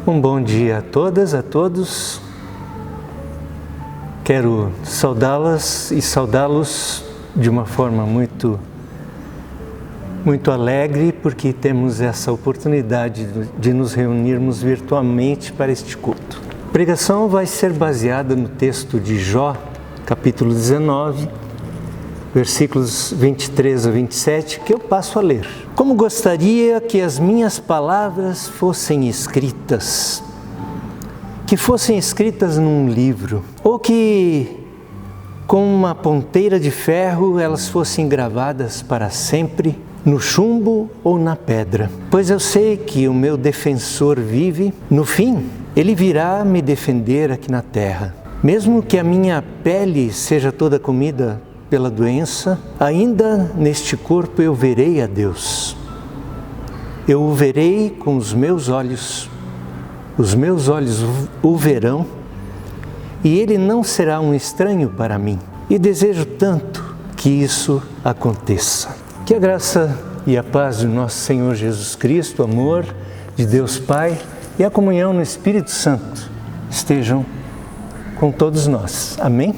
Um bom dia a todas, a todos. Quero saudá-las e saudá-los de uma forma muito alegre, porque temos essa oportunidade de nos reunirmos virtualmente para este culto. A pregação vai ser baseada no texto de Jó, capítulo 19, versículos 23 a 27, que eu passo a ler. Como gostaria que as minhas palavras fossem escritas, que fossem escritas num livro, ou que com uma ponteira de ferro elas fossem gravadas para sempre no chumbo ou na pedra. Pois eu sei que o meu defensor vive, no fim ele virá me defender aqui na terra. Mesmo que a minha pele seja toda comida pela doença, ainda neste corpo eu verei a Deus. Eu o verei com os meus olhos o verão, e ele não será um estranho para mim. E desejo tanto que isso aconteça. Que a graça e a paz do nosso Senhor Jesus Cristo, o amor de Deus Pai e a comunhão no Espírito Santo estejam com todos nós. Amém?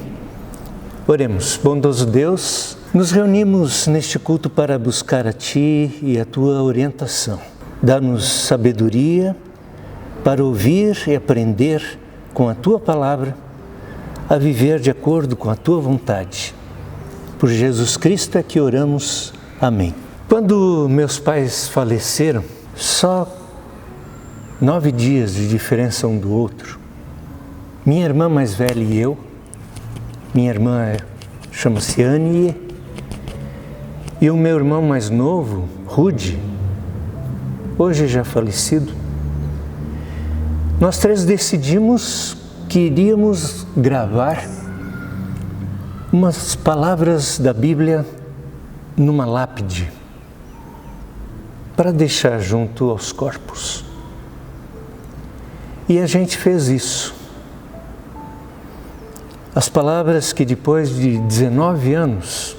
Oremos. Bondoso Deus, nos reunimos neste culto para buscar a Ti e a Tua orientação. Dá-nos sabedoria para ouvir e aprender com a Tua palavra, a viver de acordo com a Tua vontade. Por Jesus Cristo é que oramos. Amém. Quando meus pais faleceram, só 9 dias de diferença um do outro, minha irmã mais velha e eu, minha irmã chama-se Annie, e o meu irmão mais novo, Rudy, hoje já falecido, nós três decidimos que iríamos gravar umas palavras da Bíblia numa lápide para deixar junto aos corpos. E a gente fez isso. As palavras que depois de 19 anos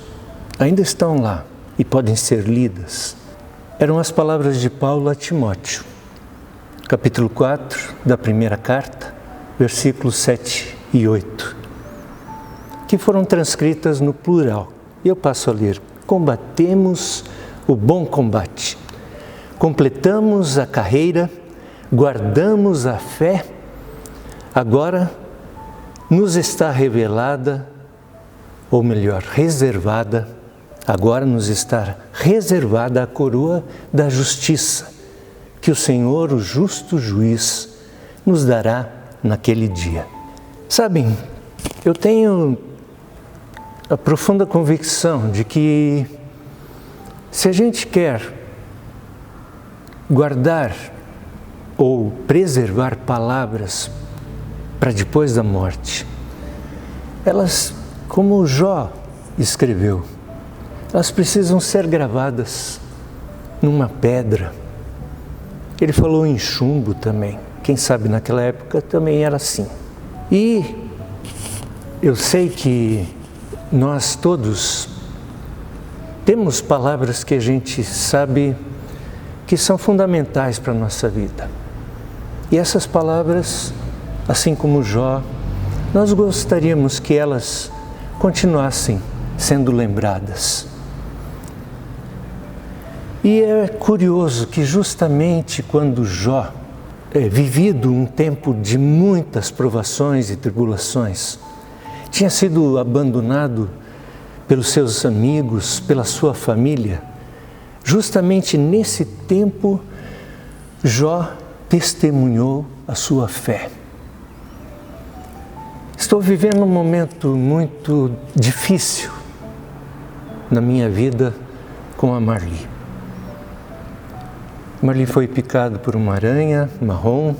ainda estão lá e podem ser lidas, eram as palavras de Paulo a Timóteo, capítulo 4 da primeira carta, versículos 7 e 8, que foram transcritas no plural. E eu passo a ler: combatemos o bom combate, completamos a carreira, guardamos a fé, agora nos está revelada, ou melhor, reservada, agora nos está reservada a coroa da justiça, que o Senhor, o justo juiz, nos dará naquele dia. Sabem, eu tenho a profunda convicção de que se a gente quer guardar ou preservar palavras para depois da morte, elas, como Jó escreveu, elas precisam ser gravadas numa pedra. Ele falou em chumbo também, quem sabe naquela época também era assim. E eu sei que nós todos temos palavras que a gente sabe que são fundamentais para a nossa vida. E essas palavras, assim como Jó, nós gostaríamos que elas continuassem sendo lembradas. E é curioso que justamente quando Jó, vivido um tempo de muitas provações e tribulações, tinha sido abandonado pelos seus amigos, pela sua família, justamente nesse tempo, Jó testemunhou a sua fé. Estou vivendo um momento muito difícil na minha vida com a Marli. Marli foi picada por uma aranha marrom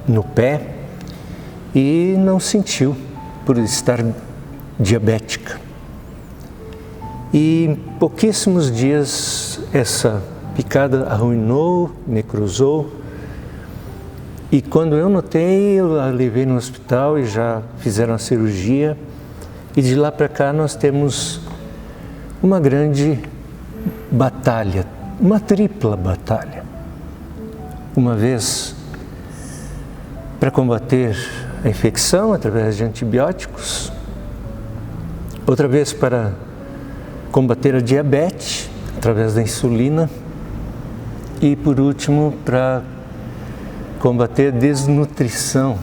no pé e não sentiu por estar diabética. E em pouquíssimos dias essa picada arruinou, necrosou. E quando eu notei, eu a levei no hospital e já fizeram a cirurgia. E de lá para cá nós temos uma grande batalha, uma tripla batalha. Uma vez para combater a infecção através de antibióticos, outra vez para combater a diabetes através da insulina e, por último, para combater a desnutrição.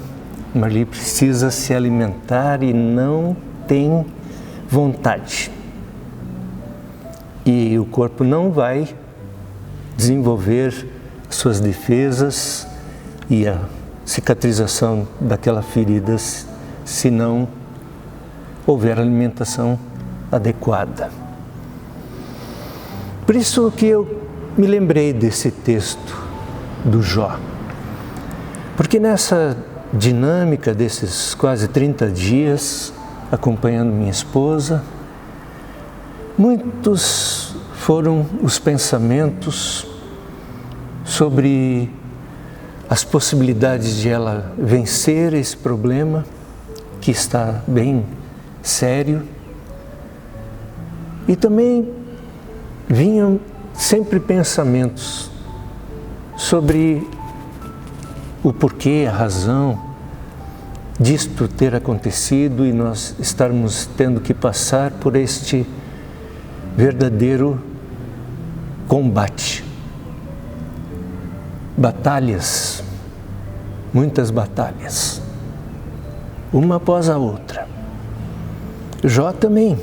Marli precisa se alimentar e não tem vontade. E o corpo não vai desenvolver suas defesas e a cicatrização daquela ferida se não houver alimentação adequada. Por isso que eu me lembrei desse texto do Jó. Porque nessa dinâmica desses quase 30 dias, acompanhando minha esposa, muitos foram os pensamentos sobre as possibilidades de ela vencer esse problema, que está bem sério. E também vinham sempre pensamentos sobre o porquê, a razão disto ter acontecido e nós estarmos tendo que passar por este verdadeiro combate. Batalhas, muitas batalhas, uma após a outra. Jó também.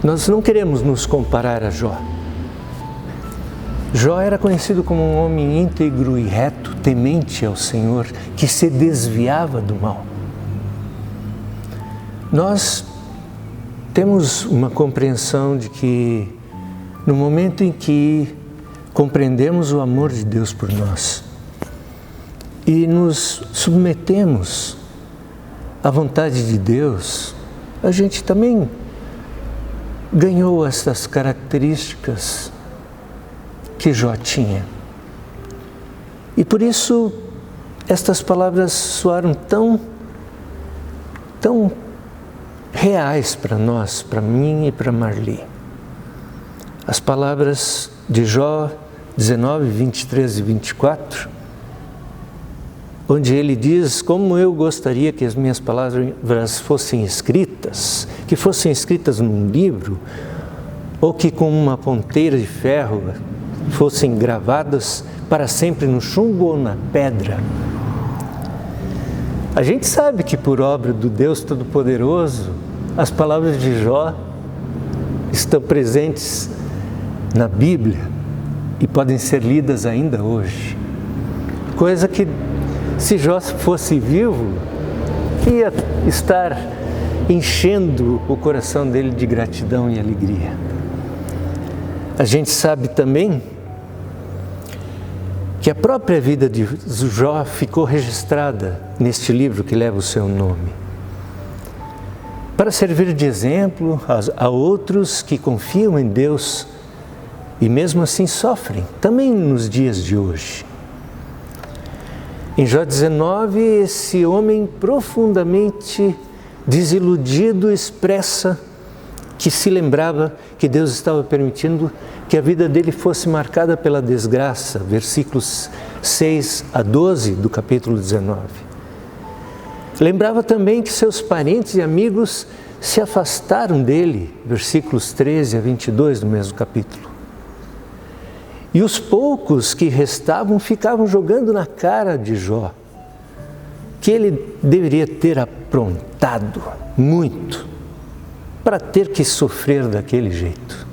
Nós não queremos nos comparar a Jó. Jó era conhecido como um homem íntegro e reto, temente ao Senhor, que se desviava do mal. Nós temos uma compreensão de que no momento em que compreendemos o amor de Deus por nós e nos submetemos à vontade de Deus, a gente também ganhou essas características que Jó tinha. E por isso estas palavras soaram tão reais para nós, para mim e para Marli. As palavras de Jó 19, 23 e 24, onde ele diz: como eu gostaria que as minhas palavras fossem escritas, que fossem escritas num livro, ou que com uma ponteira de ferro fossem gravadas para sempre no chumbo ou na pedra. A gente sabe que por obra do Deus Todo-Poderoso, as palavras de Jó estão presentes na Bíblia e podem ser lidas ainda hoje. Coisa que, se Jó fosse vivo, ia estar enchendo o coração dele de gratidão e alegria. A gente sabe também que a própria vida de Jó ficou registrada neste livro que leva o seu nome, para servir de exemplo a outros que confiam em Deus e mesmo assim sofrem, também nos dias de hoje. Em Jó 19, esse homem profundamente desiludido expressa que se lembrava que Deus estava permitindo que a vida dele fosse marcada pela desgraça, versículos 6 a 12 do capítulo 19. Lembrava também que seus parentes e amigos se afastaram dele, versículos 13 a 22 do mesmo capítulo. E os poucos que restavam ficavam jogando na cara de Jó que ele deveria ter aprontado muito para ter que sofrer daquele jeito.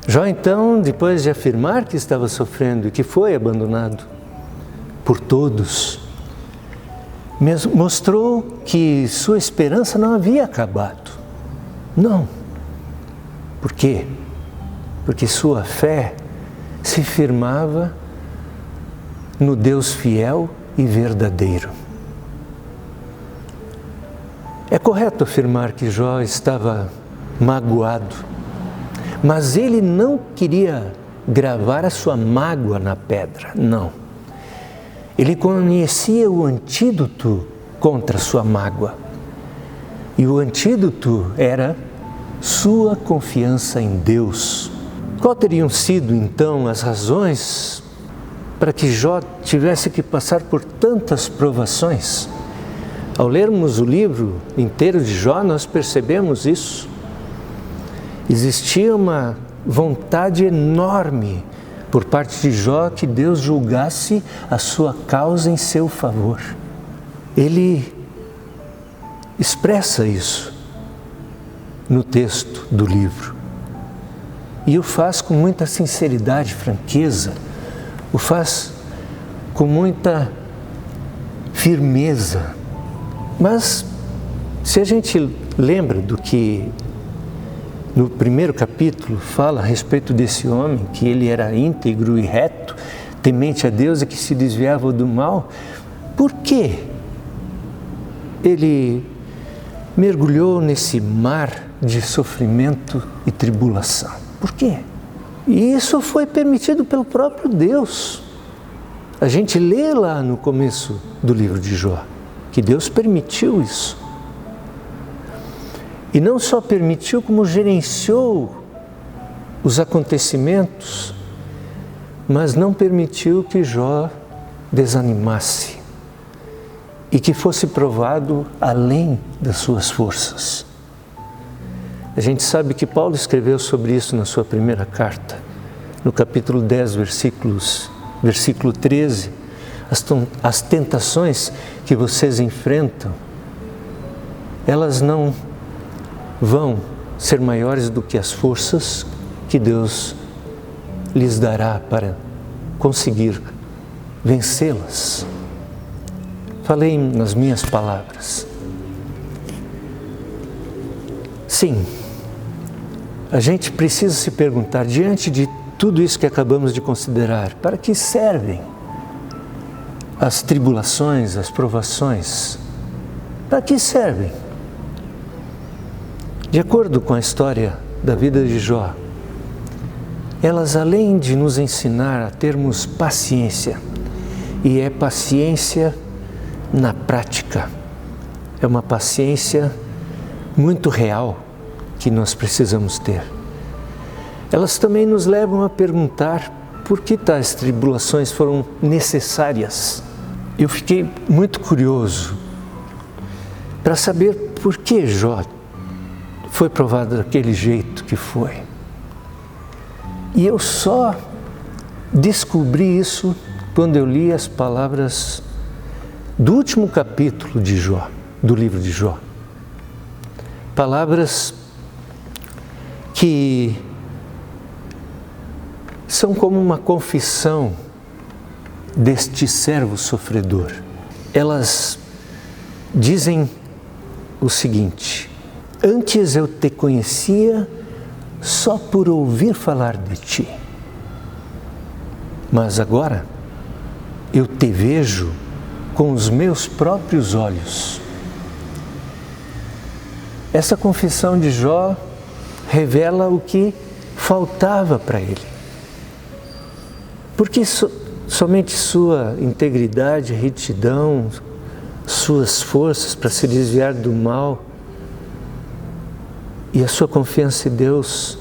Jó então, depois de afirmar que estava sofrendo e que foi abandonado por todos, mostrou que sua esperança não havia acabado. Não. Por quê? Porque sua fé se firmava no Deus fiel e verdadeiro. É correto afirmar que Jó estava magoado, mas ele não queria gravar a sua mágoa na pedra, não. Ele conhecia o antídoto contra a sua mágoa. E o antídoto era sua confiança em Deus. Qual teriam sido, então, as razões para que Jó tivesse que passar por tantas provações? Ao lermos o livro inteiro de Jó, nós percebemos isso. Existia uma vontade enorme por parte de Jó que Deus julgasse a sua causa em seu favor. Ele expressa isso no texto do livro. E o faz com muita sinceridade, franqueza, o faz com muita firmeza. Mas, se a gente lembra do que no primeiro capítulo fala a respeito desse homem, que ele era íntegro e reto, temente a Deus e que se desviava do mal, por que ele mergulhou nesse mar de sofrimento e tribulação? Por quê? E isso foi permitido pelo próprio Deus. A gente lê lá no começo do livro de Jó, que Deus permitiu isso. E não só permitiu, como gerenciou os acontecimentos, mas não permitiu que Jó desanimasse e que fosse provado além das suas forças. A gente sabe que Paulo escreveu sobre isso na sua primeira carta, no capítulo 10, versículo 13, as tentações que vocês enfrentam, elas não vão ser maiores do que as forças que Deus lhes dará para conseguir vencê-las. Falei nas minhas palavras. Sim, a gente precisa se perguntar, diante de tudo isso que acabamos de considerar, para que servem as tribulações, as provações? Para que servem? De acordo com a história da vida de Jó, elas, além de nos ensinar a termos paciência, e é paciência na prática, é uma paciência muito real que nós precisamos ter. Elas também nos levam a perguntar por que tais tribulações foram necessárias. Eu fiquei muito curioso para saber por que Jó foi provado daquele jeito que foi. E eu só descobri isso quando eu li as palavras do último capítulo de Jó, do livro de Jó. Palavras que são como uma confissão deste servo sofredor. Elas dizem o seguinte: antes eu te conhecia só por ouvir falar de ti, mas agora eu te vejo com os meus próprios olhos. Essa confissão de Jó revela o que faltava para ele. Porque somente sua integridade, retidão, suas forças para se desviar do mal e a sua confiança em Deus,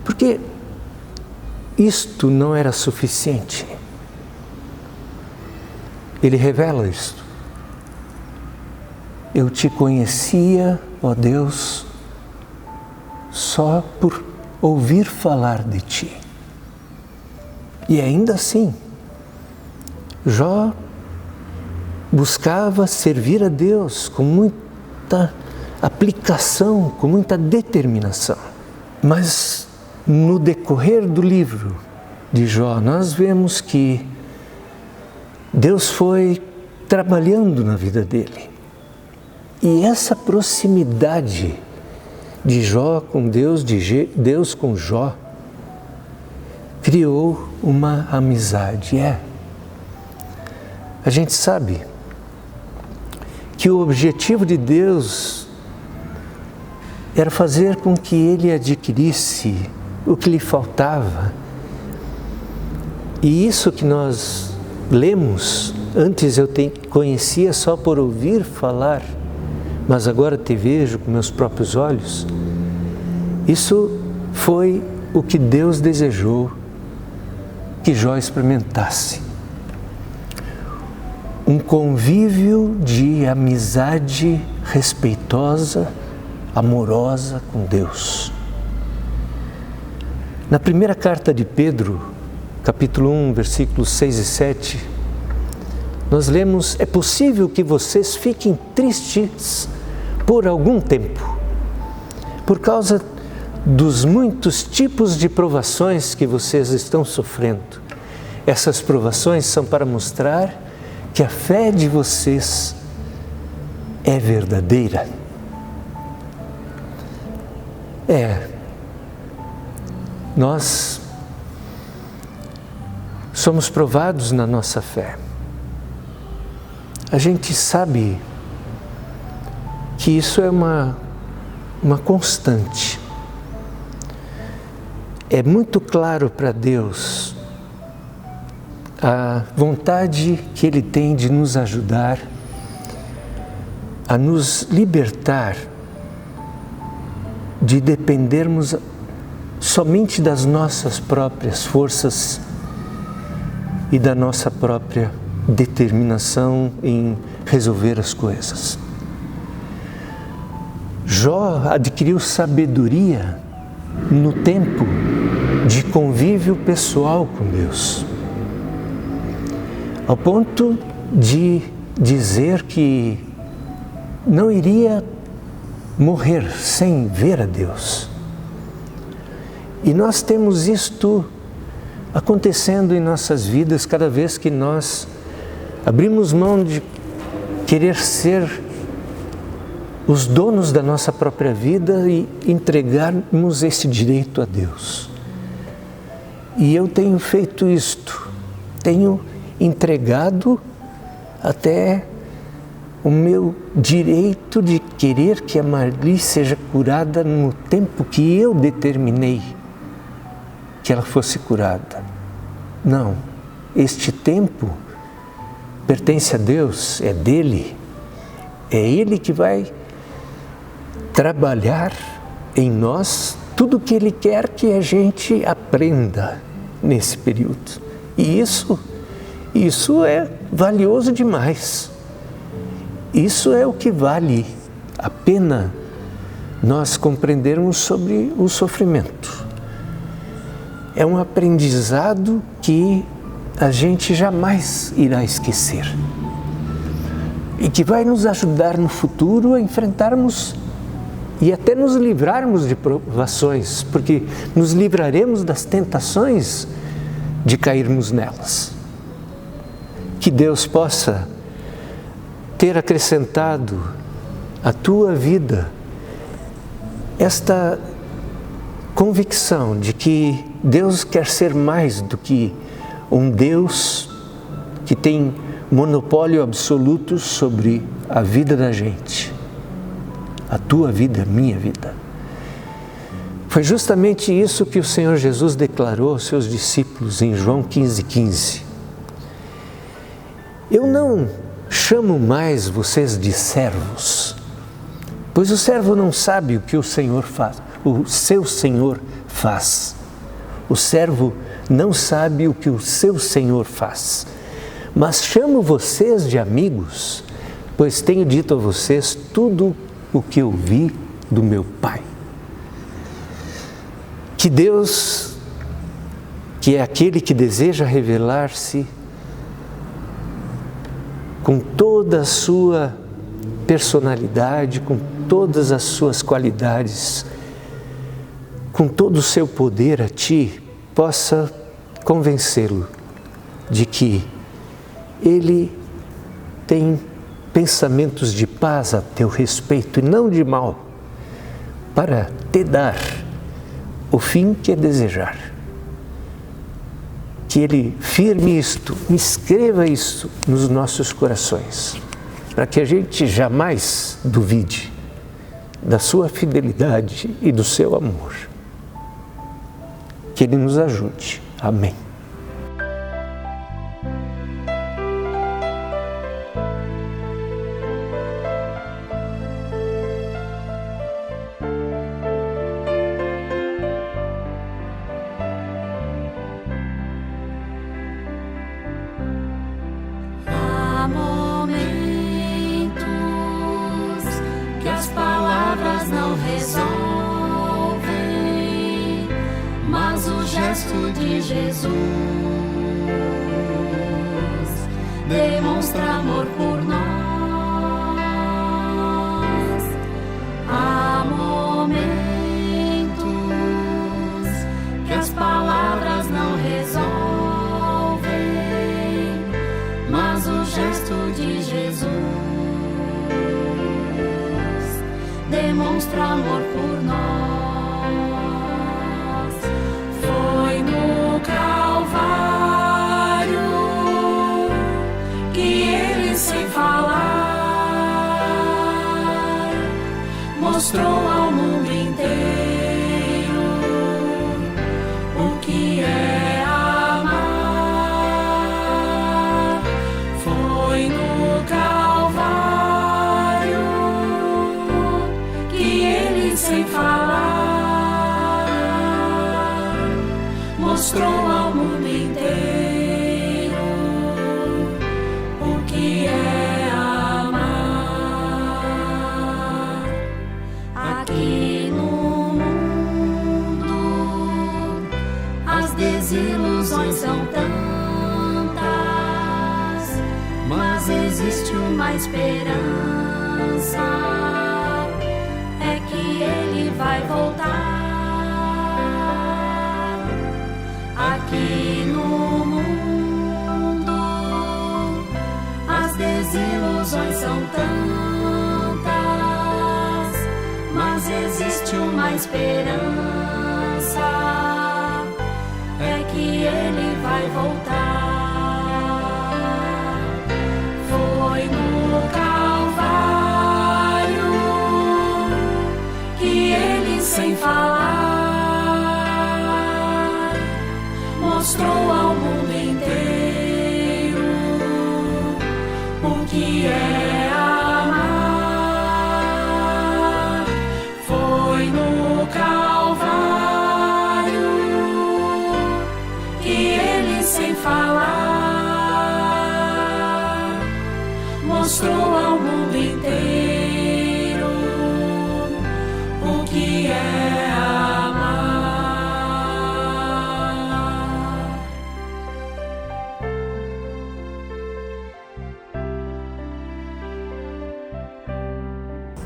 porque isto não era suficiente. Ele revela isto. Eu te conhecia, ó Deus, só por ouvir falar de ti. E ainda assim, Jó buscava servir a Deus com muita aplicação, com muita determinação. Mas no decorrer do livro de Jó, nós vemos que Deus foi trabalhando na vida dele. E essa proximidade de Jó com Deus, de Deus com Jó, criou uma amizade. A gente sabe que o objetivo de Deus era fazer com que ele adquirisse o que lhe faltava. E isso que nós lemos, antes eu conhecia só por ouvir falar, mas agora te vejo com meus próprios olhos. Isso foi o que Deus desejou que Jó experimentasse. Um convívio de amizade respeitosa, amorosa com Deus. Na primeira carta de Pedro, capítulo 1, versículos 6 e 7, nós lemos: é possível que vocês fiquem tristes por algum tempo, por causa dos muitos tipos de provações que vocês estão sofrendo. Essas provações são para mostrar que a fé de vocês é verdadeira. Nós somos provados na nossa fé. A gente sabe que isso é uma constante. É muito claro para Deus a vontade que Ele tem de nos ajudar a nos libertar de dependermos somente das nossas próprias forças e da nossa própria determinação em resolver as coisas. Jó adquiriu sabedoria no tempo de convívio pessoal com Deus, ao ponto de dizer que não iria morrer sem ver a Deus. E nós temos isto acontecendo em nossas vidas cada vez que nós abrimos mão de querer ser os donos da nossa própria vida e entregarmos esse direito a Deus. E eu tenho feito isto, tenho entregado até o meu direito de querer que a Marli seja curada no tempo que eu determinei que ela fosse curada. Não, este tempo pertence a Deus, é dele, é Ele que vai trabalhar em nós tudo o que Ele quer que a gente aprenda nesse período. E isso é valioso demais. Isso é o que vale a pena nós compreendermos sobre o sofrimento. É um aprendizado que a gente jamais irá esquecer e que vai nos ajudar no futuro a enfrentarmos e até nos livrarmos de provações, porque nos livraremos das tentações de cairmos nelas. Que Deus possa ter acrescentado à tua vida esta convicção de que Deus quer ser mais do que um Deus que tem monopólio absoluto sobre a vida da gente. A tua vida, a minha vida. Foi justamente isso que o Senhor Jesus declarou aos seus discípulos em João 15:15. Eu não chamo mais vocês de servos, pois o servo não sabe o que o Senhor faz, o seu Senhor faz. O servo não sabe o que o seu Senhor faz. Mas chamo vocês de amigos, pois tenho dito a vocês tudo o que ouvi do meu Pai. Que Deus, que é aquele que deseja revelar-se com toda a sua personalidade, com todas as suas qualidades, com todo o seu poder a ti, possa convencê-lo de que Ele tem pensamentos de paz a teu respeito e não de mal, para te dar o fim que é desejar. Que Ele firme isto, escreva isto nos nossos corações, para que a gente jamais duvide da sua fidelidade e do seu amor. Que Ele nos ajude. Amém. As palavras não resolvem, mas o gesto de Jesus demonstra amor por nós. Há momentos que as palavras não resolvem, mas o gesto de Jesus demonstra amor por nós. Foi no Calvário que Ele, sem falar, mostrou ao mundo inteiro o que é amar. Foi no Calvário, sem falar, mostrou ao mundo inteiro o que é amar. Aqui no mundo as desilusões são tantas, mas existe uma esperança. Ele vai voltar. Aqui no mundo as desilusões são tantas, mas existe uma esperança, é que Ele vai voltar. Foi no Calvário que Ele, sem falar, mostrou ao mundo inteiro o que é amar. Foi no Calvário que Ele, sem falar, mostrou ao mundo inteiro o que é amar.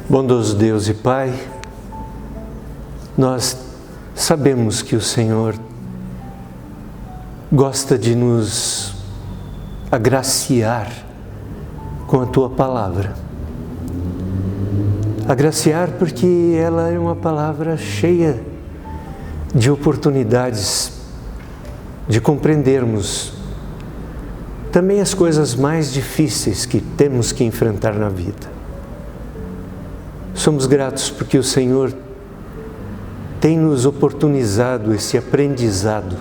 Bondoso Deus e Pai, nós sabemos que o Senhor gosta de nos agraciar com a Tua Palavra. Agraciar porque ela é uma palavra cheia de oportunidades de compreendermos também as coisas mais difíceis que temos que enfrentar na vida. Somos gratos porque o Senhor tem nos oportunizado esse aprendizado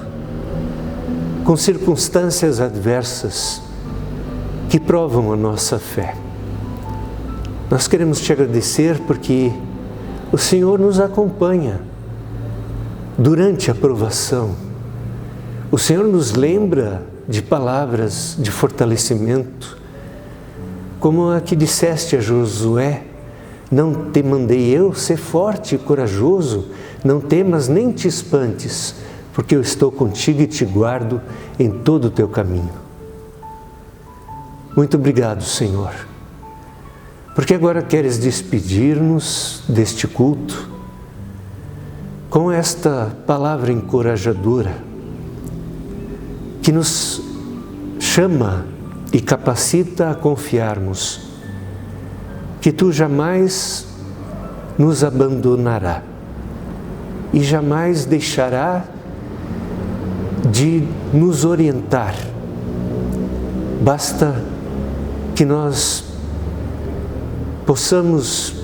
com circunstâncias adversas que provam a nossa fé. Nós queremos te agradecer porque o Senhor nos acompanha durante a provação. O Senhor nos lembra de palavras de fortalecimento, como a que disseste a Josué: não te mandei eu ser forte e corajoso, não temas nem te espantes, porque eu estou contigo e te guardo em todo o teu caminho. Muito obrigado, Senhor, porque agora queres despedir-nos deste culto com esta palavra encorajadora que nos chama e capacita a confiarmos que Tu jamais nos abandonará e jamais deixará de nos orientar. Basta que nós possamos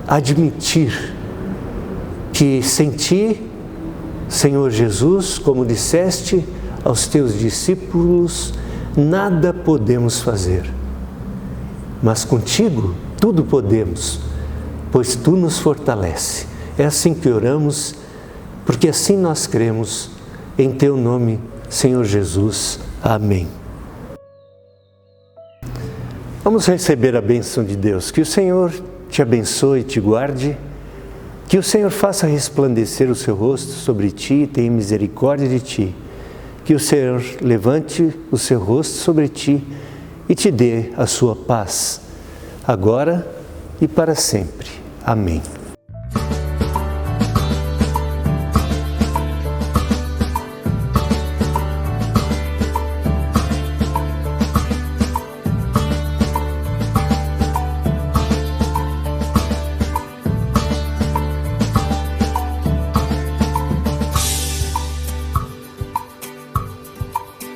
admitir que sem Ti, Senhor Jesus, como disseste aos Teus discípulos, nada podemos fazer. Mas contigo tudo podemos, pois Tu nos fortalece. É assim que oramos, porque assim nós cremos. Em Teu nome, Senhor Jesus. Amém. Vamos receber a bênção de Deus. Que o Senhor te abençoe e te guarde. Que o Senhor faça resplandecer o seu rosto sobre ti e tenha misericórdia de ti. Que o Senhor levante o seu rosto sobre ti e te dê a sua paz, agora e para sempre. Amém.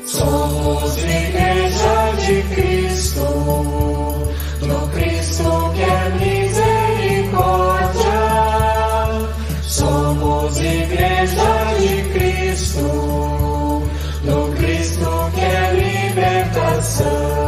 Somos Igreja de Cristo, no Cristo que é misericórdia. Somos Igreja de Cristo, no Cristo que é libertação.